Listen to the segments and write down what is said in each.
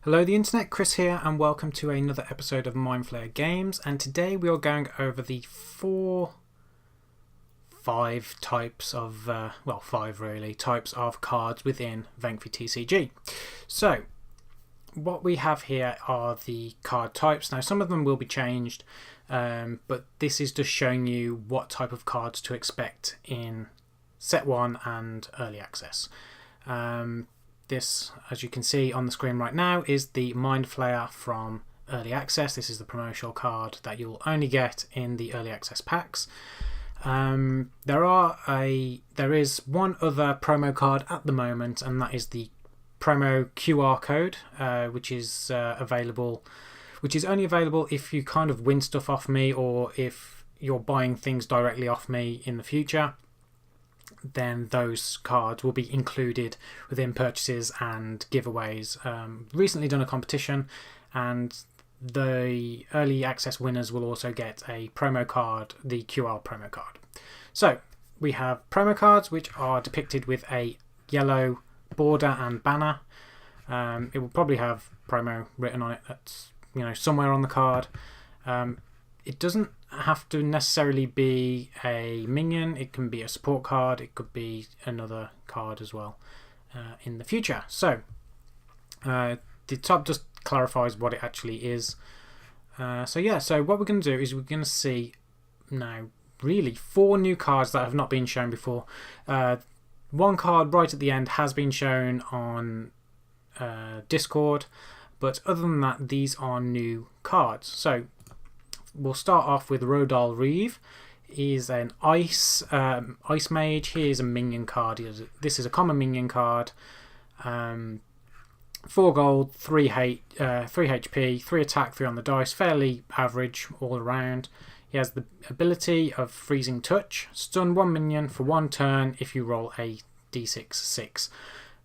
Hello the internet, Chris here and welcome to another episode of Mindflayer Games, and today we are going over the five types of, five really, types of cards within Venkfee TCG. So, what we have here are the card types. Now some of them will be changed, but this is just showing you what type of cards to expect in Set 1 and Early Access. This, as you can see on the screen right now, is the Mind Flayer from Early Access. This is the promotional card that you'll only get in the Early Access packs. There is one other promo card at the moment, and that is the promo QR code, which is only available if you kind of win stuff off me, or if you're buying things directly off me in the future. Then those cards will be included within purchases and giveaways. Recently done a competition, and the early access winners will also get a promo card, the QR promo card. So we have promo cards which are depicted with a yellow border and banner. It will probably have promo written on it. That's somewhere on the card. It doesn't have to necessarily be a minion. It can be a support card. It could be another card as well in the future. So the top just clarifies what it actually is. So what we're going to do is we're going to see now really 4 new cards that have not been shown before. One card right at the end has been shown on Discord, but other than that, these are new cards. So we'll start off with Rodal Reeve. He's an ice mage. He is a minion card. This is a common minion card. 4 gold, 3 HP, 3 attack, 3 on the dice. Fairly average all around. He has the ability of Freezing Touch. Stun 1 minion for 1 turn if you roll a d6/6.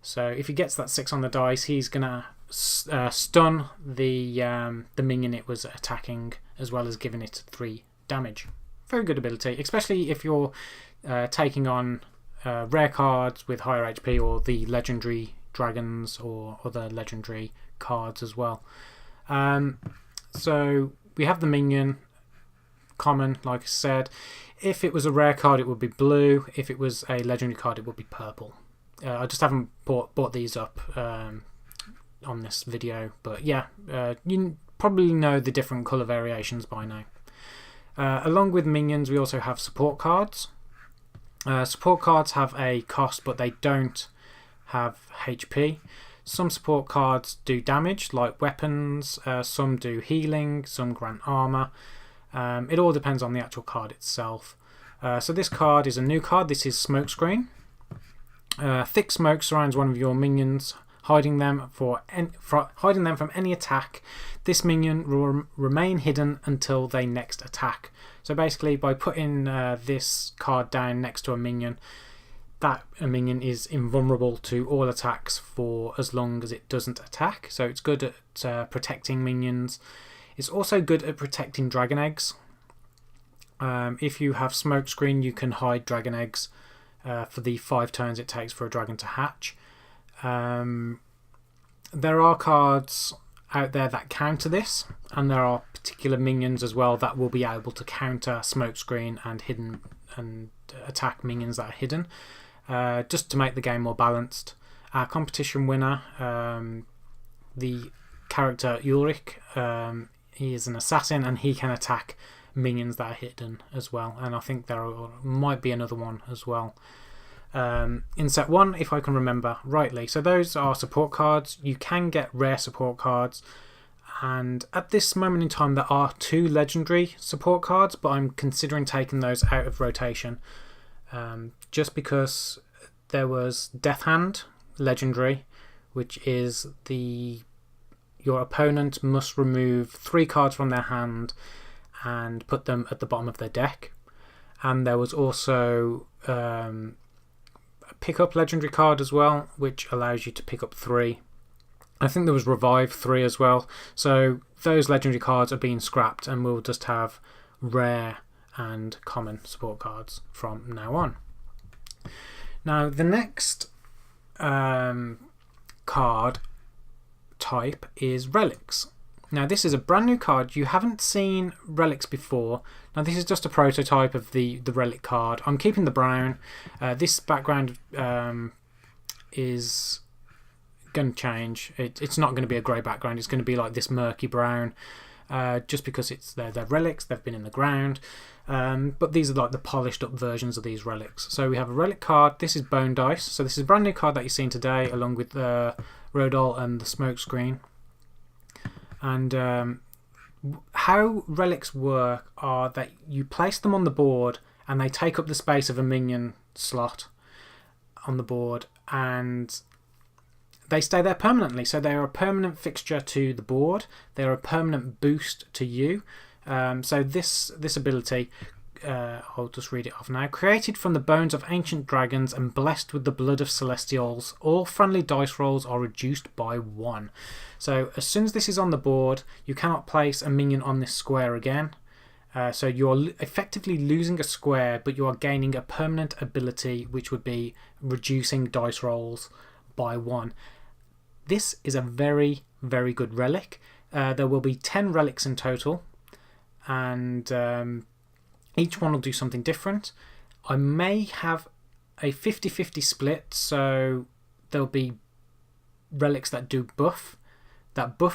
So if he gets that 6 on the dice, he's gonna stun the minion it was attacking, as well as giving it 3 damage. Very good ability, especially if you're taking on rare cards with higher HP, or the legendary dragons or other legendary cards as well. So we have the minion, common, like I said. If it was a rare card, it would be blue. If it was a legendary card, it would be purple. I just haven't bought these up on this video, but yeah, you probably know the different colour variations by now. Along with minions, we also have support cards. Support cards have a cost, but they don't have HP. Some support cards do damage, like weapons. Some do healing, some grant armour. It all depends on the actual card itself. So this card is a new card. This is Smokescreen. Thick smoke surrounds one of your minions, hiding them from any attack. This minion will remain hidden until they next attack. So basically, by putting this card down next to a minion, that minion is invulnerable to all attacks for as long as it doesn't attack. So it's good at protecting minions. It's also good at protecting dragon eggs. If you have Smokescreen, you can hide dragon eggs for the 5 turns it takes for a dragon to hatch. There are cards out there that counter this, and there are particular minions as well that will be able to counter Smokescreen and attack minions that are hidden, just to make the game more balanced. Our competition winner, the character Ulrich, he is an assassin, and he can attack minions that are hidden as well, and I think there might be another one as well in set 1, if I can remember rightly. So those are support cards. You can get rare support cards, and at this moment in time there are 2 legendary support cards, but I'm considering taking those out of rotation, just because there was Death Hand legendary, which is your opponent must remove 3 cards from their hand and put them at the bottom of their deck. And there was also a pick up legendary card as well, which allows you to pick up 3. I think there was Revive 3 as well. So those legendary cards are being scrapped, and we'll just have rare and common support cards from now on. Now the next card type is Relics. Now this is a brand new card. You haven't seen Relics before. Now this is just a prototype of the Relic card. I'm keeping the brown. This background is going to change. It's not going to be a grey background. It's going to be like this murky brown. Just because they're relics, they've been in the ground. But these are like the polished up versions of these relics. So we have a relic card. This is Bone Dice. So this is a brand new card that you've seen today, along with the Rodol and the Smokescreen. And how relics work are that you place them on the board and they take up the space of a minion slot on the board, and they stay there permanently. So they are a permanent fixture to the board. They are a permanent boost to you. So this ability, I'll just read it off now. Created from the bones of ancient dragons and blessed with the blood of celestials, all friendly dice rolls are reduced by 1. So as soon as this is on the board, you cannot place a minion on this square again. So you're effectively losing a square, but you are gaining a permanent ability, which would be reducing dice rolls by 1. This is a very, very good relic. There will be 10 relics in total, and each one will do something different. I may have a 50-50 split, so there'll be relics that do buff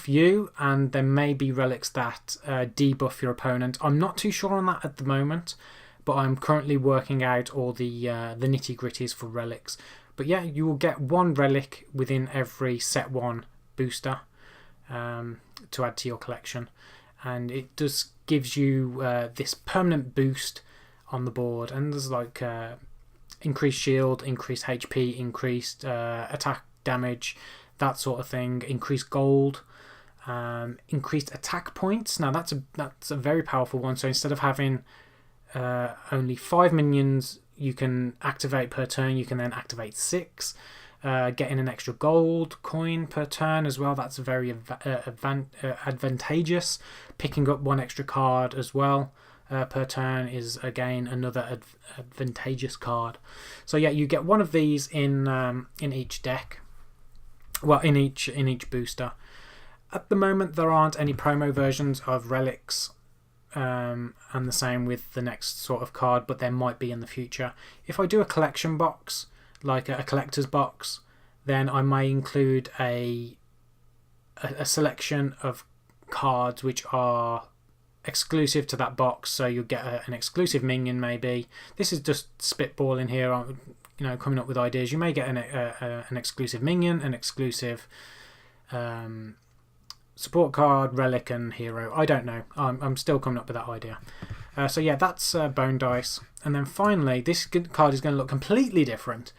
you, and there may be relics that debuff your opponent. I'm not too sure on that at the moment, but I'm currently working out all the nitty-gritties for relics. But yeah, you will get 1 relic within every set 1 booster to add to your collection, and it just gives you this permanent boost on the board. And there's like increased shield, increased HP, increased attack damage, that sort of thing, increased gold, increased attack points. Now that's a very powerful one. So instead of having only 5 minions you can activate per turn, you can then activate 6, getting an extra gold coin per turn as well. That's very advantageous. Picking up 1 extra card as well per turn is again another advantageous card. So yeah, you get 1 of these in each deck. Well, in each booster. At the moment, there aren't any promo versions of relics. And the same with the next sort of card, but there might be in the future. If I do a collection box, like a collector's box, then I may include a selection of cards which are exclusive to that box. So you'll get an exclusive minion maybe. This is just spitballing here, coming up with ideas. You may get an exclusive minion, an exclusive support card, relic and hero. I don't know. I'm still coming up with that idea. So yeah, that's Bone Dice. And then finally, this card is going to look completely different.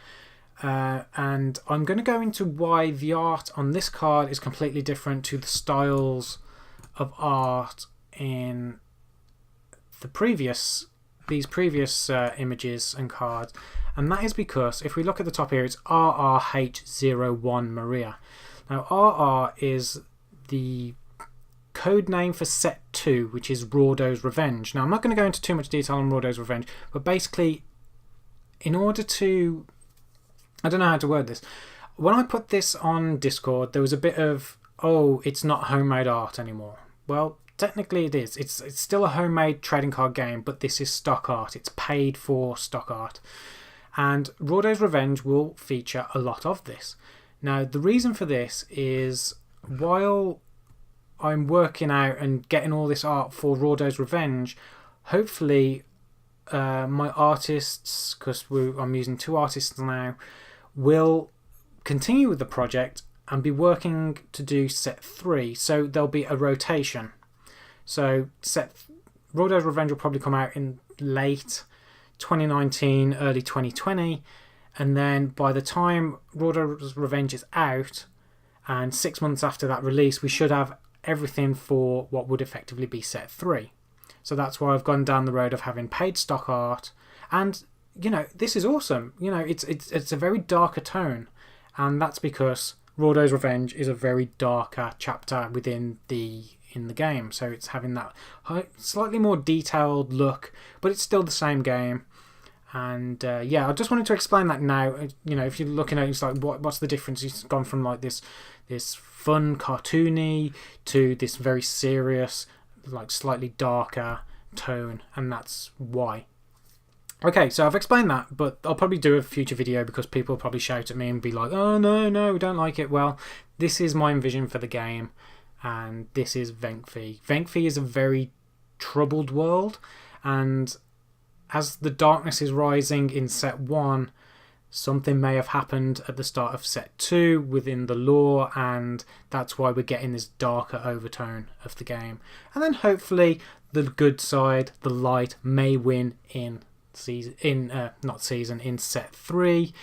And I'm going to go into why the art on this card is completely different to the styles of art in these previous images and cards. And that is because if we look at the top here, it's RRH01 Maria. Now RR is the code name for set 2, which is Rordo's Revenge. Now I'm not going to go into too much detail on Rordo's Revenge, but basically, in order to, I don't know how to word this. When I put this on Discord, there was a bit of, oh, it's not homemade art anymore. Well, technically it is. It's still a homemade trading card game, but this is stock art. It's paid for stock art. And Rordo's Revenge will feature a lot of this. Now, the reason for this is, while I'm working out and getting all this art for Rordo's Revenge, hopefully my artists, because I'm using 2 artists now, will continue with the project and be working to do set 3. So there'll be a rotation. So Rordo's Revenge will probably come out in late 2019, early 2020, and then by the time Rordo's Revenge is out, and 6 months after that release, we should have everything for what would effectively be set 3. So that's why I've gone down the road of having paid stock art. And, this is awesome. It's a very darker tone. And that's because Rordo's Revenge is a very darker chapter in the game. So it's having that slightly more detailed look, but it's still the same game. And I just wanted to explain that now. If you're looking at it, it's like, what's the difference? It's gone from like this fun, cartoony, to this very serious, like slightly darker tone, and that's why. Okay, so I've explained that, but I'll probably do a future video because people will probably shout at me and be like, oh no, we don't like it. Well, this is my vision for the game, and this is Venkfee. Venkfee is a very troubled world, and as the darkness is rising in set 1, something may have happened at the start of set 2 within the lore, and that's why we're getting this darker overtone of the game. And then hopefully the good side, the light, may win in set 3.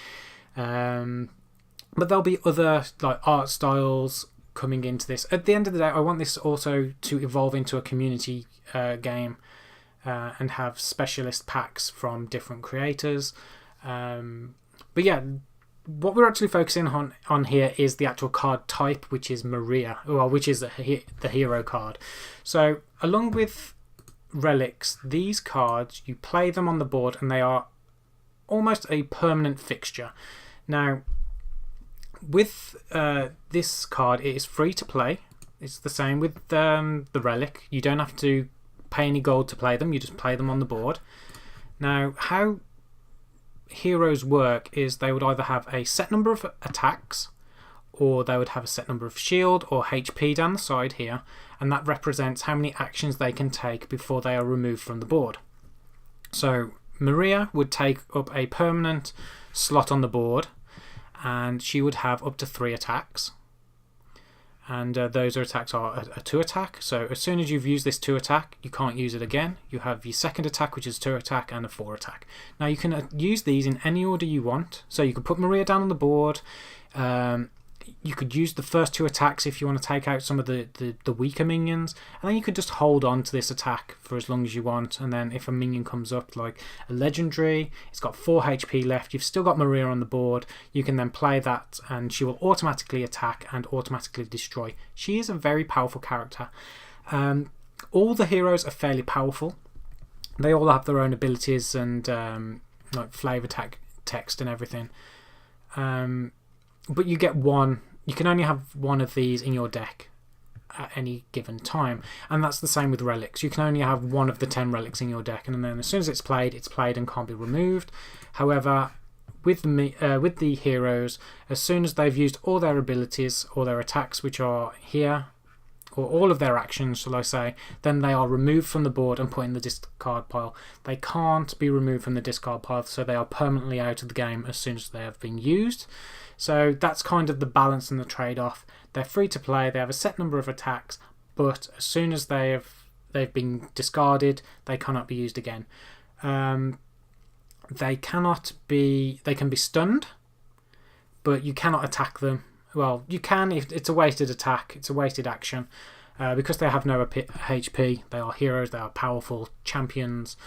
But there'll be other like art styles coming into this. At the end of the day, I want this also to evolve into a community game, and have specialist packs from different creators. But yeah, what we're actually focusing on here is the actual card type, which is Maria, which is the hero card. So along with Relics, these cards, you play them on the board and they are almost a permanent fixture. Now, with this card, it is free to play. It's the same with the Relic. You don't have to pay any gold to play them, you just play them on the board. Now, how heroes work is they would either have a set number of attacks, or they would have a set number of shield or HP down the side here, and that represents how many actions they can take before they are removed from the board. So Maria would take up a permanent slot on the board, and she would have up to 3 attacks. And those attacks are a 2 attack. So as soon as you've used this 2 attack, you can't use it again. You have your second attack, which is 2 attack, and a 4 attack. Now you can use these in any order you want. So you could put Maria down on the board. You could use the first 2 attacks if you want to take out some of the weaker minions, and then you could just hold on to this attack for as long as you want, and then if a minion comes up like a legendary, it's got 4 HP left, you've still got Maria on the board, you can then play that and she will automatically attack and automatically destroy. She is a very powerful character. All the heroes are fairly powerful. They all have their own abilities and like flavor text and everything. But you get one. You can only have one of these in your deck at any given time, and that's the same with relics. You can only have one of the 10 relics in your deck, and then as soon as it's played and can't be removed. However, with the heroes, as soon as they've used all their abilities or their attacks, which are here, or all of their actions, shall I say, then they are removed from the board and put in the discard pile. They can't be removed from the discard pile, so they are permanently out of the game as soon as they have been used. So that's kind of the balance and the trade-off. They're free to play, they have a set number of attacks, but as soon as they've been discarded, they cannot be used again. They can be stunned, but you cannot attack them. Well, you can if it's a wasted attack, it's a wasted action. Because they have no HP, they are heroes, they are powerful champions.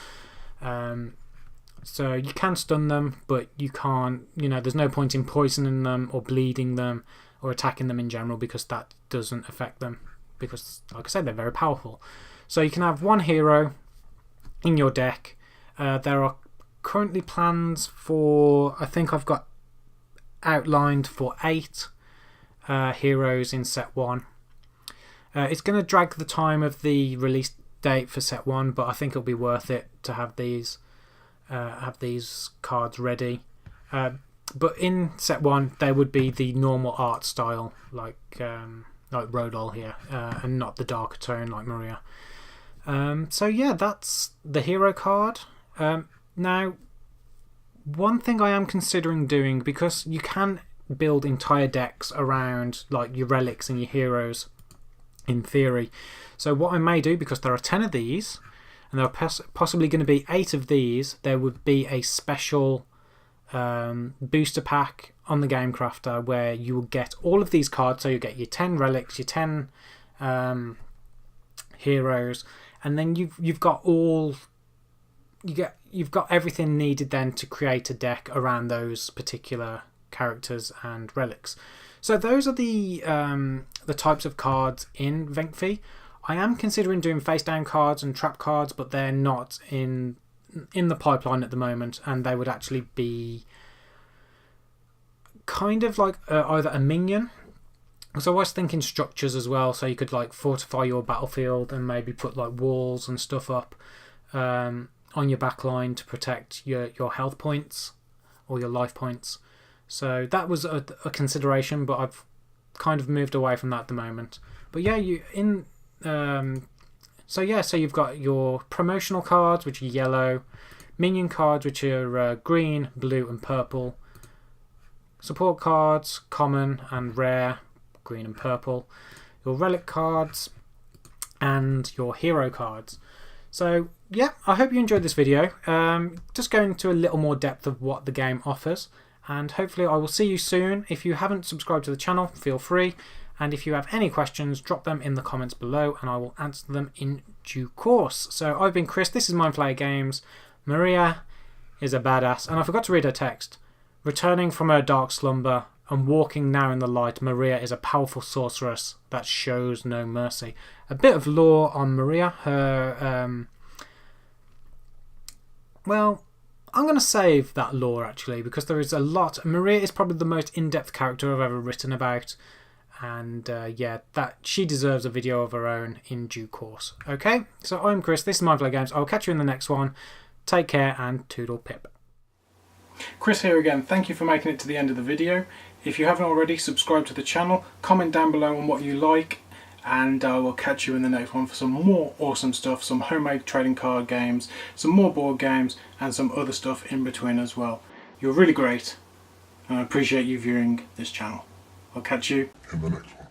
So you can stun them, but you can't, there's no point in poisoning them or bleeding them or attacking them in general, because that doesn't affect them. Because, like I said, they're very powerful. So you can have one hero in your deck. There are currently plans for, I think I've got outlined for 8 heroes in set 1. It's going to drag the time of the release date for set 1, but I think it'll be worth it to have these cards ready. But in set 1, they would be the normal art style, like Rodol here, and not the darker tone like Maria. So yeah, that's the hero card. Now, one thing I am considering doing, because you can build entire decks around like your relics and your heroes in theory. So what I may do, because there are 10 of these and there are possibly going to be 8 of these, there would be a special booster pack on the Game Crafter where you will get all of these cards. So you get your 10 relics, your 10 heroes, and then you've got everything needed then to create a deck around those particular characters and relics. So those are the types of cards in Venkfee. I am considering doing face down cards and trap cards, but they're not in the pipeline at the moment, and they would actually be kind of like either a minion So I was thinking structures as well, so you could like fortify your battlefield and maybe put like walls and stuff up on your back line to protect your health points or your life points. So that was a consideration, but I've kind of moved away from that at the moment. But yeah, so you've got your promotional cards, which are yellow, minion cards, which are green, blue and purple, support cards, common and rare, green and purple, your relic cards and your hero cards. So yeah, I hope you enjoyed this video. Just going into a little more depth of what the game offers, and hopefully I will see you soon. If you haven't subscribed to the channel, feel free, and if you have any questions, drop them in the comments below and I will answer them in due course. So I've been Chris, this is Mindflayer Games. Maria is a badass, and I forgot to read her text. Returning from her dark slumber and walking now in the light, Maria is a powerful sorceress that shows no mercy. A bit of lore on Maria. Her, well, I'm going to save that lore actually, because there is a lot. Maria is probably the most in-depth character I've ever written about, and yeah, that she deserves a video of her own in due course. Okay, so I'm Chris, this is Mindflayer Games. I'll catch you in the next one. Take care and toodle pip. Chris here again. Thank you for making it to the end of the video. If you haven't already, subscribe to the channel, comment down below on what you like, and I will catch you in the next one for some more awesome stuff, some homemade trading card games, some more board games, and some other stuff in between as well. You're really great, and I appreciate you viewing this channel. I'll catch you in the next one.